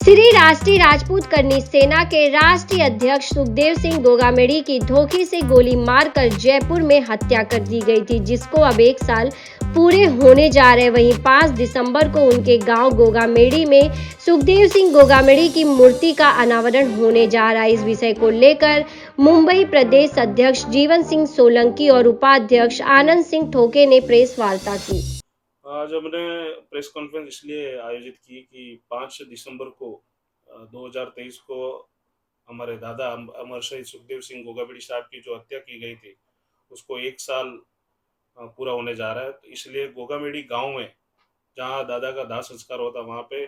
श्री राष्ट्रीय राजपूत करनी सेना के राष्ट्रीय अध्यक्ष सुखदेव सिंह गोगामेड़ी की धोखे से गोली मारकर जयपुर में हत्या कर दी गई थी, जिसको अब 1 साल पूरे होने जा रहे। वहीं 5 दिसंबर को उनके गांव गोगामेड़ी में सुखदेव सिंह गोगामेड़ी की मूर्ति का अनावरण होने जा रहा है। इस विषय को लेकर मुंबई प्रदेश अध्यक्ष जीवन सिंह सोलंकी और उपाध्यक्ष आनंद सिंह ठोके ने प्रेस वार्ता की। आज हमने प्रेस कॉन्फ्रेंस इसलिए आयोजित की कि 5 दिसंबर को 2023 को हमारे दादा अमर शहीद सुखदेव सिंह गोगामेड़ी साहब की जो हत्या की गई थी उसको 1 साल पूरा होने जा रहा है। तो इसलिए गोगामेड़ी गांव में जहां दादा का दाह संस्कार होता वहां पे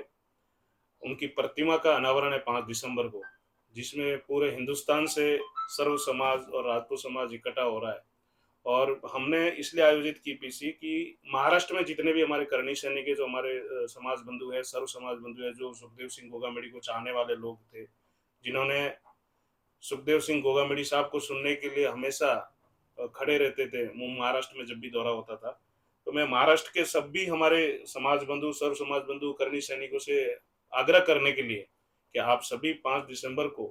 उनकी प्रतिमा का अनावरण है 5 दिसंबर को, जिसमें पूरे हिंदुस्तान से सर्व समाज और राजपूत समाज इकट्ठा हो रहा है। और हमने इसलिए आयोजित की पीसी कि महाराष्ट्र में जितने भी हमारे करनी सैनिक है, जो हमारे समाज बंधु है, सर्व समाज बंधु है, जो सुखदेव सिंह गोगामेड़ी को चाहने वाले लोग थे, जिन्होंने सुखदेव सिंह गोगामेड़ी साहब को सुनने के लिए हमेशा खड़े रहते थे महाराष्ट्र में जब भी दौरा होता था। तो मैं महाराष्ट्र के सभी हमारे समाज बंधु, सर्व समाज बंधु, करनी सैनिकों से आग्रह करने के लिए कि आप सभी 5 दिसंबर को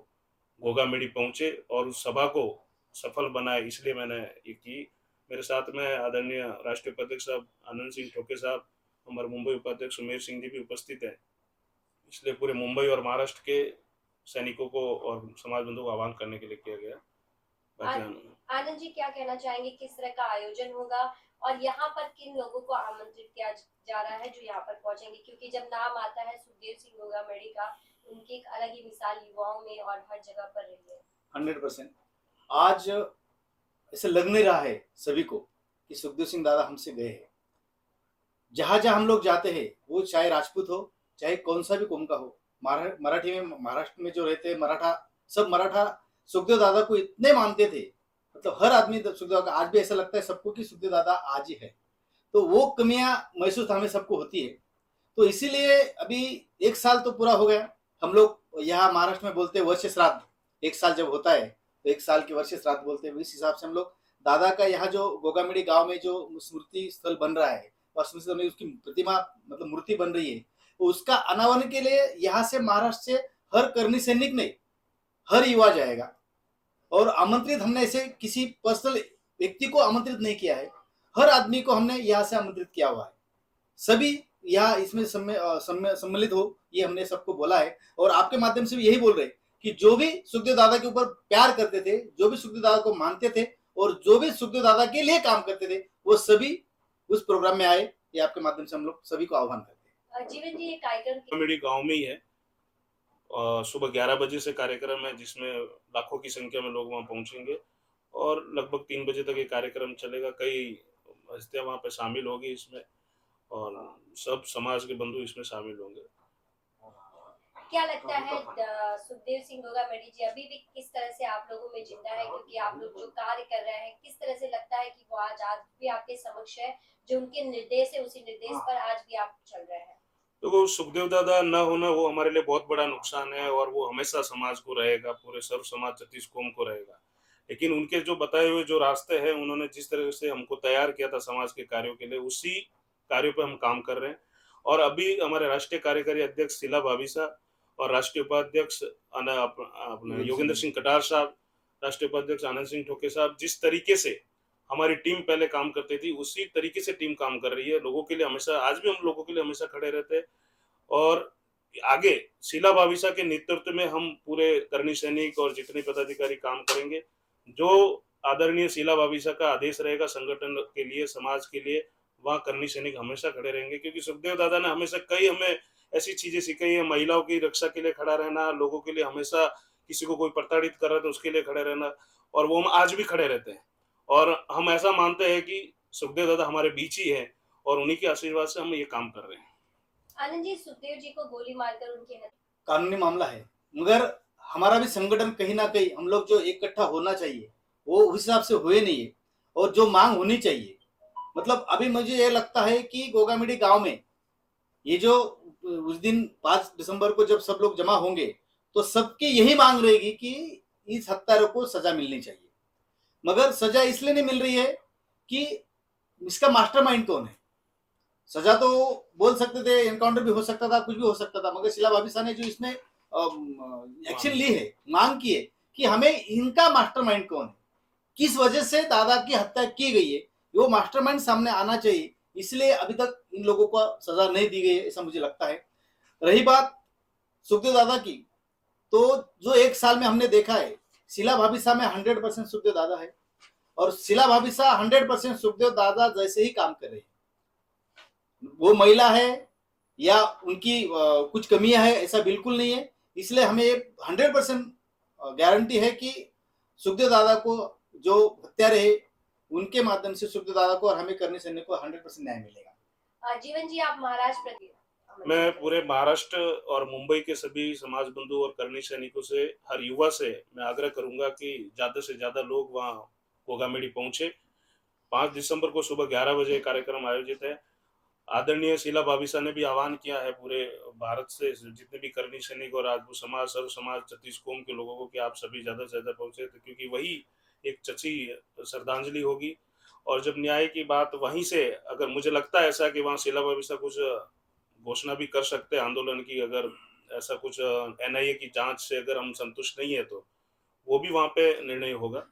गोगामेड़ी पहुंचे और उस सभा को सफल बनाए, इसलिए मैंने ये की। मेरे साथ में आदरणीय राष्ट्रीय उपाध्यक्ष साहब आनंद सिंह ठोके साहब, हमारे मुंबई उपाध्यक्ष सुमेर सिंह जी भी उपस्थित है। इसलिए पूरे मुंबई और महाराष्ट्र के सैनिकों को और समाज बंधुओं को आह्वान करने के लिए किया गया। आनंद जी, क्या कहना चाहेंगे, किस तरह का आयोजन होगा और यहाँ पर किन लोगों को आमंत्रित किया जा रहा है जो यहाँ पर पहुंचेंगे? क्योंकि जब नाम आता है सुखदेव सिंह गोगामेड़ी का, उनकी एक अलग ही मिसाल युवाओं में और हर जगह पर रही है। 100% आज ऐसे लग नहीं रहा है सभी को कि सुखदेव सिंह दादा हमसे गए हैं। जहां जहां हम लोग जाते हैं, वो चाहे राजपूत हो चाहे कौन सा भी कौम का हो, मराठी में, महाराष्ट्र में जो रहते हैं मराठा, सब मराठा सुखदेव दादा को इतने मानते थे, मतलब हर आदमी सुखदेव का, आज भी ऐसा लगता है सबको कि सुखदेव दादा आज ही है। तो वो कमियां महसूस हमें सबको होती है। तो इसीलिए अभी 1 साल तो पूरा हो गया। हम लोग यहाँ महाराष्ट्र में बोलते हैं वर्ष श्राद्ध, 1 साल जब होता है तो 1 साल की वर्ष श्राद्ध बोलते हैं। इस हिसाब से हम लोग दादा का यहाँ जो गोगामेड़ी गांव में जो स्मृति स्थल बन रहा है और स्मृति में उसकी प्रतिमा मतलब मूर्ति बन रही है, तो उसका अनावरण के लिए यहाँ से महाराष्ट्र से हर करनी सैनिक नहीं, हर युवा जाएगा। और आमंत्रित हमने ऐसे किसी पर्सनल व्यक्ति को आमंत्रित नहीं किया है, हर आदमी को हमने यहाँ से आमंत्रित किया हुआ है। सभी यहाँ इसमें सम्मिलित हो, ये हमने सबको बोला है। और आपके माध्यम से भी यही बोल रहे कि जो भी सुखदेव दादा के ऊपर प्यार करते थे, जो भी सुखदेव दादा को मानते थे और जो भी सुखदेव दादा के लिए काम करते थे, वो सभी उस प्रोग्राम में आए। ये आपके माध्यम से हम लोग सभी को आह्वान करते हैं। जीवन जी, ये कार्यक्रम मेरे गांव में ही है और सुबह 11 बजे से कार्यक्रम है, जिसमें लाखों की संख्या में लोग वहां पहुंचेंगे और लगभग 3 बजे तक ये कार्यक्रम चलेगा। कई हस्तियां वहां पे शामिल होगी इसमें और सब समाज के बंधु इसमें शामिल होंगे। क्या लगता है सुखदेव सिंह गोगामेड़ी जी अभी भी किस तरह से आप लोगों में जिंदा है? क्योंकि आप लोग जो कार्य कर रहे हैं, किस तरह से लगता है कि वो आज भी आपके समक्ष है, जो उनके निर्देश है उसी निर्देश पर आज भी आप चल रहे हैं? तो सुखदेव दादा न होना वो हमारे लिए बहुत बड़ा नुकसान है और वो हमेशा समाज को रहेगा, पूरे सर्व समाज 36 कौम को रहेगा। लेकिन उनके जो बताए हुए जो रास्ते हैं, उन्होंने जिस तरह से हमको तैयार किया था समाज के कार्यों के लिए, उसी कार्यों पे हम काम कर रहे हैं। और अभी हमारे राष्ट्रीय कार्यकारी अध्यक्ष शीला भाभी साहब और राष्ट्रीय उपाध्यक्ष अपने योगेंद्र सिंह कटार साहब, राष्ट्रीय उपाध्यक्ष आनंद सिंह ठोके साहब, जिस तरीके से हमारी टीम पहले काम करती थी उसी तरीके से टीम काम कर रही है। लोगों के लिए हमेशा, आज भी हम लोगों के लिए हमेशा खड़े रहते हैं। और आगे शीला भाविसा के नेतृत्व में हम पूरे करनी सैनिक और जितने पदाधिकारी काम करेंगे। जो आदरणीय शीला भाविसा का आदेश रहेगा संगठन के लिए, समाज के लिए, वहाँ करनी सैनिक हमेशा खड़े रहेंगे। क्योंकि सुखदेव दादा ने हमेशा कई हमें ऐसी चीजें सिखाई है, महिलाओं की रक्षा के लिए खड़ा रहना, लोगों के लिए हमेशा, किसी को कोई प्रताड़ित कर रहा है तो उसके लिए खड़े रहना, और वो हम आज भी खड़े रहते हैं। और हम ऐसा मानते हैं कि सुखदेव दादा हमारे बीच ही है और उन्हीं के आशीर्वाद से हम ये काम कर रहे हैं। आनंद जी, सुखदेव जी को गोली मारकर उनके कानूनी मामला है, मगर हमारा भी संगठन कहीं ना कहीं हम लोग जो इकट्ठा होना चाहिए वो उस हिसाब से हुए नहीं है। और जो मांग होनी चाहिए, मतलब अभी मुझे ये लगता है कि गोगामेड़ी गांव में ये जो उस दिन 5 दिसंबर को जब सब लोग जमा होंगे तो सबकी यही मांग रहेगी कि इस हत्यारों को सजा मिलनी चाहिए। मगर सजा इसलिए नहीं मिल रही है कि इसका मास्टरमाइंड कौन है। सजा तो बोल सकते थे, एनकाउंटर भी हो सकता था, कुछ भी हो सकता था, मगर शीला भाभी साहब ने जो इसमें एक्शन ली है, मांग की है कि हमें इनका मास्टरमाइंड कौन है, किस वजह से दादा की हत्या की गई है, वो मास्टरमाइंड सामने आना चाहिए। इसलिए अभी तक इन लोगों को सजा नहीं दी गई है, ऐसा मुझे लगता है। रही बात सुखदेव दादा की, तो जो 1 साल में हमने देखा है, शीला भाभी साहब में 100% सुखदेव दादा है, और शीला भाभी साहब 100% सुखदेव दादा जैसे ही काम कर रहे हैं। वो महिला है या उनकी कुछ कमियां है, ऐसा बिल्कुल नहीं है। इसलिए हमें 100% गारंटी है कि सुखदेव दादा को जो हत्यारे है, उनके माध्यम से सुखदेव दादा को और हमें करनी सैनिक को 100% न्याय मिलेगा। जीवन जी, आप महाराष्ट्र प्रति मैं पूरे महाराष्ट्र और मुंबई के सभी समाज बंधु और करनी सैनिकों से, हर युवा से मैं आग्रह करूंगा कि ज्यादा से ज्यादा लोग वहाँ गोगामेड़ी पहुंचे। 5 दिसंबर को सुबह 11 बजे कार्यक्रम आयोजित है। आदरणीय शीला भाभी साहब ने भी आह्वान किया है पूरे भारत से जितने भी करनी सैनिक और राजपूत समाज, सर्व समाज, 36 कौम के लोगों को कि आप सभी ज्यादा से ज्यादा पहुंचे, तो क्योंकि वही एक सच्ची श्रद्धांजलि होगी। और जब न्याय की बात वहीं से, अगर मुझे लगता है ऐसा कि वहाँ शीला भाभी साहब कुछ घोषणा भी कर सकते हैं आंदोलन की, अगर ऐसा कुछ एनआईए की जांच से अगर हम संतुष्ट नहीं है तो वो भी वहाँ पे निर्णय होगा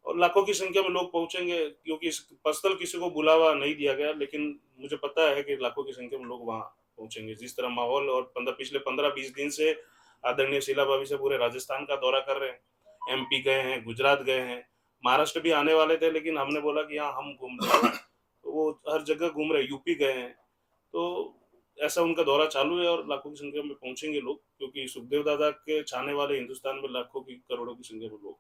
और लाखों की संख्या में लोग पहुंचेंगे, क्योंकि पर्सनल किसी को बुलावा नहीं दिया गया, लेकिन मुझे पता है कि लाखों की संख्या में लोग वहाँ पहुंचेंगे। जिस तरह माहौल, और पिछले 15-20 दिन से आदरणीय शीला भाभी से पूरे राजस्थान का दौरा कर रहे हैं, एमपी गए हैं, गुजरात गए हैं, महाराष्ट्र भी आने वाले थे, लेकिन हमने बोला कि हाँ हम घूम रहे हैं, तो वो हर जगह घूम रहे, यूपी गए हैं। तो ऐसा उनका दौरा चालू है और लाखों की संख्या में पहुंचेंगे लोग, क्योंकि सुखदेव दादा के चाहने वाले हिंदुस्तान में लाखों की, करोड़ों की संख्या में लोग।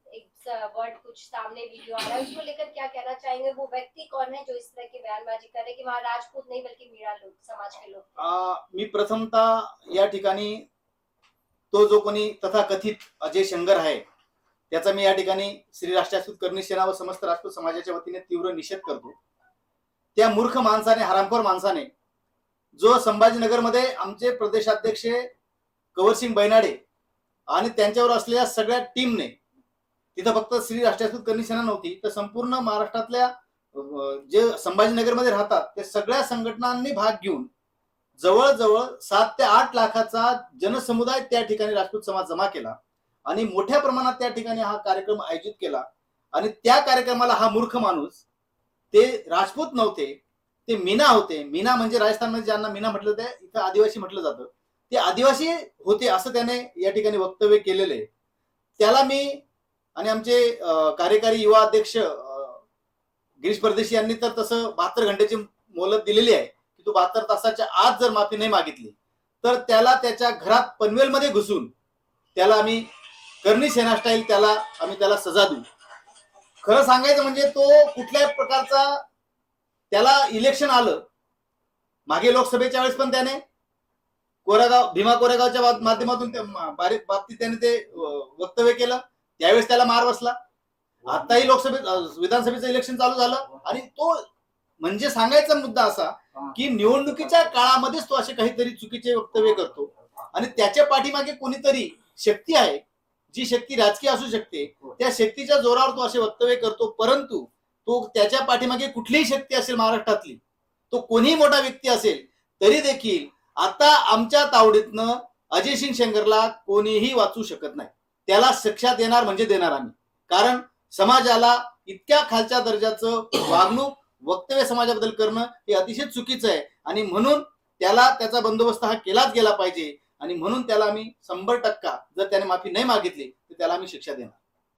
एक वर्ड कुछ सामने वीडियो आ रहा है, उसको लेकर क्या कहना चाहेंगे? वो व्यक्ति कौन है जो इस तरह की बयानबाजी कर रहे कि वहाँ राजपूत नहीं बल्कि मीणा लोग, समाज के लोग? मी प्रथमतः या ठिकाणी तो जो कोणी तथाकथित अजय शंकर आहे, त्याचा मी या ठिकाणी श्री राष्ट्रीय करणी सेना व समस्त राजपूत समाजाच्या वतीने तीव्र निषेध करतो। त्या मूर्ख माणसाने, हरामखोर माणसाने, जो संभाजीनगरमध्ये आमचे प्रदेशाध्यक्ष कंवरसिंग बैनाडे आणि त्यांच्यावर असलेल्या सगळ्या टीमने, तिथं फक्त श्री राष्ट्रीय करणी सेना नव्हती, तर संपूर्ण महाराष्ट्रातल्या जे संभाजीनगरमध्ये राहतात त्या सगळ्या संघटनांनी भाग घेऊन जवळजवळ 7 ते 8 लाखाचा जनसमुदाय त्या ठिकाणी राजपूत समाज जमा केला आणि मोठ्या प्रमाणात त्या ठिकाणी हा कार्यक्रम आयोजित केला। आणि त्या कार्यक्रमाला हा मूर्ख माणूस, ते राजपूत नव्हते, ते मीना होते। मीना म्हणजे राजस्थानमध्ये ज्यांना मीना म्हटलं ते इथं आदिवासी म्हटलं जातं, ते आदिवासी होते असं त्याने या ठिकाणी वक्तव्य केलेलं आहे। त्याला मी आणि आमचे कार्यकारी युवा अध्यक्ष गिरीश परदेशी यांनी तर तसं 72 घंट्याची मोहलत दिलेली आहे की तो 72 तासाच्या आत जर माफी नाही मागितली तर त्याला त्याच्या घरात पनवेलमध्ये घुसून त्याला आम्ही करणी सेना स्टाईल त्याला सजा देऊ। खरं सांगायचं म्हणजे तो कुठल्याही प्रकारचा, त्याला इलेक्शन आलं मागे लोकसभेच्या वेळेस पण त्याने भीमा कोरेगावच्या माध्यमातून बाबतीत त्याने ते वक्तव्य केलं, त्यावेळेस त्याला मार बसला। आताही विधानसभेचं इलेक्शन चालू झालं आणि तो, म्हणजे सांगायचा मुद्दा असा की निवडणुकीच्या काळामध्येच तो असे काहीतरी चुकीचे वक्तव्य करतो आणि त्याच्या पाठीमागे कोणीतरी शक्ती आहे, जी शक्ती राजकीय असू शकते, त्या शक्तीच्या जोरावर तो असे वक्तव्य करतो। परंतु तो त्याच्या पाठीमागे कुठलीही शक्ती असेल महाराष्ट्रातली, तो कोणीही मोठा व्यक्ती असेल, तरी देखील आता आमच्या तावडीतनं अजय सिंग शंकरला कोणीही वाचू शकत नाही। त्याला शिक्षा देणार म्हणजे देणार आम्ही, कारण समाजाला इतक्या खालच्या दर्जाचं वागणूक, वक्तव्य समाजाबद्दल करणं हे अतिशय चुकीचं आहे आणि म्हणून त्याला त्याचा बंदोबस्त हा केलाच गेला पाहिजे आणि म्हणून त्याला आम्ही 100% जर त्याने माफी नाही मागितली तर त्याला आम्ही शिक्षा देणार।